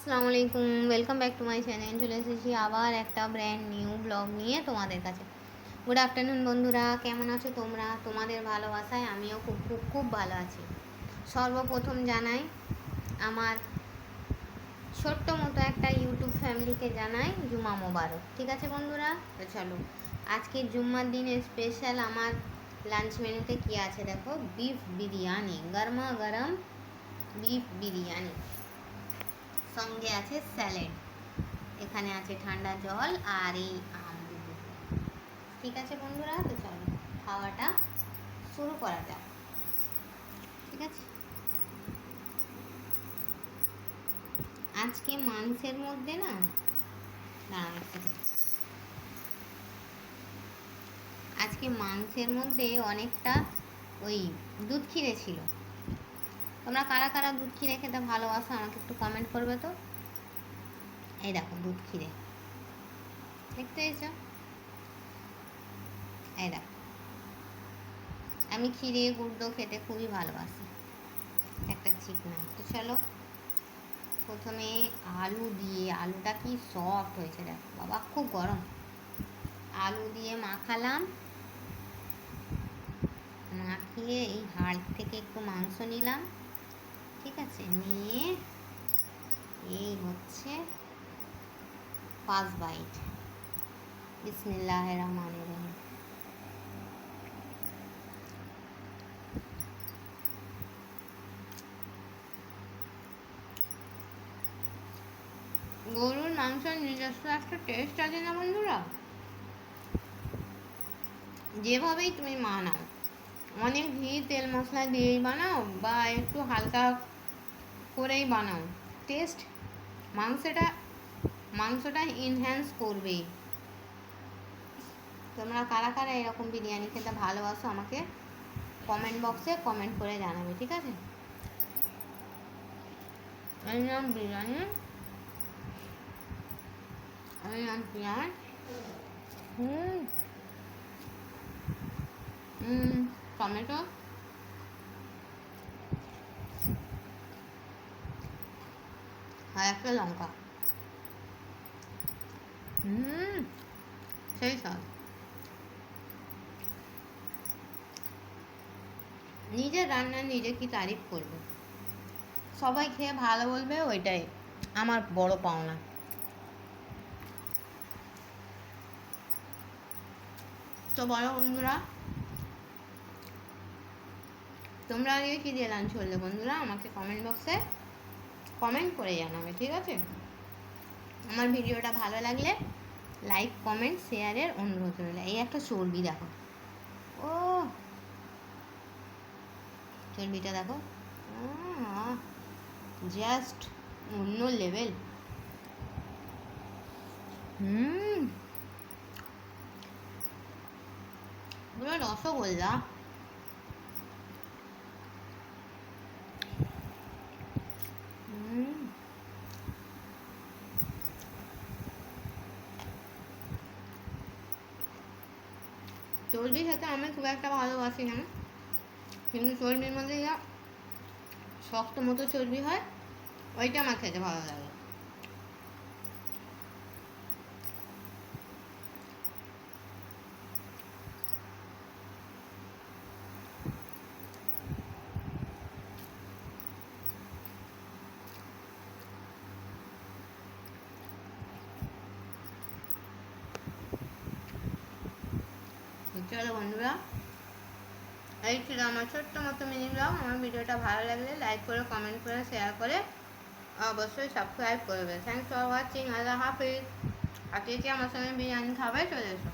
আসসালামু আলাইকুম, welcome back to my channel. চলে এসেছি আবার একটা ব্র্যান্ড নিউ ব্লগ নিয়ে তোমাদের কাছে। গুড আফটারনুন বন্ধুরা, কেমন আছো তোমরা? তোমাদের ভালোবাসায় আমিও খুব খুব খুব ভালো আছি। সর্বপ্রথম জানাই আমার ছোট্ট মতো একটা ইউটিউব ফ্যামিলিকে জানাই জুমা মোবারক। ঠিক আছে বন্ধুরা, তো চলো আজকে জুম্মার দিনে স্পেশাল আমার লাঞ্চ মেনুতে কী আছে দেখো। বিফ বিরিয়ানি, গরমা গরম বিফ বিরিয়ানি, সঙ্গে আছে স্যালাড, এখানে আছে ঠান্ডা জল আর এই আম। ঠিক আছে বন্ধুরা, তো চলো খাওয়াটা শুরু করা যাক। ঠিক আছে, আজকে মাংসের মধ্যে না, দাঁড়াও একটা মিনিট। আজকে মাংসের মধ্যে অনেকটা ওই দুধ ক্ষীরে ছিল। তোমরা কারা কারা দুধ ক্ষীরে খেতে ভালোবাসো আমাকে একটু কমেন্ট করবে তো। এই দেখো দুধ ক্ষীরে, দেখতে এসো। এই দেখো, আমি ক্ষীরে গুড় খেতে খুবই ভালোবাসি, একটা চিকনা। তো চলো প্রথমে আলু দিয়ে, আলুটা কি সফট হয়েছে দেখো বাবা, খুব গরম। আলু দিয়ে মাখালাম, মাখিয়ে এই হাড় থেকে একটু মাংস নিলাম। ঠিক আছে, নিয়ে এই হচ্ছে ফার্স্ট বাইট। বিসমিল্লাহির রহমানির রহিম। গরুর মাংসের নিজস্ব একটা টেস্ট আছে না বন্ধুরা। যেভাবেই তুমি বানাও, অনেক ঘি তেল মশলা দিয়েই বানাও বা একটু হালকা করেই বানাও, টেস্ট মাংসটা মাংসটা ইনহ্যান্স করবেই। তোমরা কারা কারা এরকম বিরিয়ানি খেতে ভালোবাসো আমাকে কমেন্ট বক্সে কমেন্ট করে জানাবে। ঠিক আছে, এই নাম বিরিয়ানি, এই নাম পেঁয়াজ, টমেটো, আর একটা লঙ্কা। সেই স্বাদ। নিজের রান্না নিজে কি তারিফ করবে, সবাই খেয়ে ভালো বলবে, ওইটাই আমার বড় পাওনা। তো বলো বন্ধুরা, তোমরা আগে কী দিয়ে লাঞ্চ করলে বন্ধুরা, আমাকে কমেন্ট বক্সে কমেন্ট করে জানাবে। ঠিক আছে, আমার ভিডিওটা ভালো লাগলে লাইক কমেন্ট শেয়ারের অনুরোধ রইল। এই একটা চর্বি দেখো, ও চর্বিটা দেখো, জাস্ট অন্য লেভেল। পুরো রসগোল্লা। চর্বি খেতে আমি খুব একটা ভালোবাসি না, কিন্তু চর্বির মধ্যে যা শক্ত মতো চর্বি হয় ওইটা আমার খেতে ভালো লাগে। চলো বন্ধুরা, এই ছিল আমার ছোট্ট মতো মিনি ব্লগ। আমার ভিডিওটা ভালো লাগলে লাইক করে কমেন্ট করে শেয়ার করে অবশ্যই সাবস্ক্রাইব করবে। Thanks for watching. আল্লাহ হাফিজ। আর কে কে আমার সঙ্গে বিরিয়ানি খাবে চলে এসো।